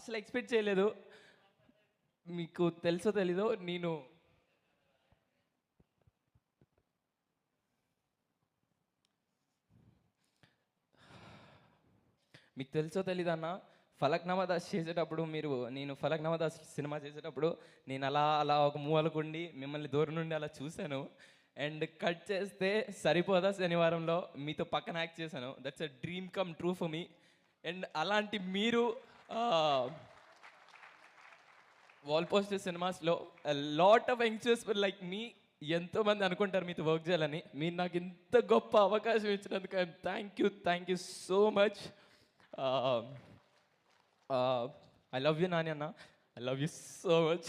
అసలు ఎక్స్పెక్ట్ చేయలేదు. మీకు తెలుసో తెలీదో నేను మీకు తెలుసో తెలీదన్న, ఫలక్నామా దాస్ చేసేటప్పుడు నేను ఫలక్నామా దాస్ సినిమా చేసేటప్పుడు నేను అలా అలా ఒక మూలకుండి మిమ్మల్ని దూరం నుండి అలా చూశాను. అండ్ కట్ చేస్తే సరిపోదా శనివారంలో మీతో పక్కన యాక్ట్ చేశాను. That's a dream come true for me. And అలాంటి మీరు వాల్ పోస్టర్ సినిమాస్లో లాట్ ఆఫ్ యంగ్స్టర్స్ లైక్ మీ ఎంతోమంది అనుకుంటారు మీతో వర్క్ చేయాలని. మీరు నాకు ఇంత గొప్ప అవకాశం ఇచ్చినందుకు thank you so much. I love you Nani అన్న, I love you so much.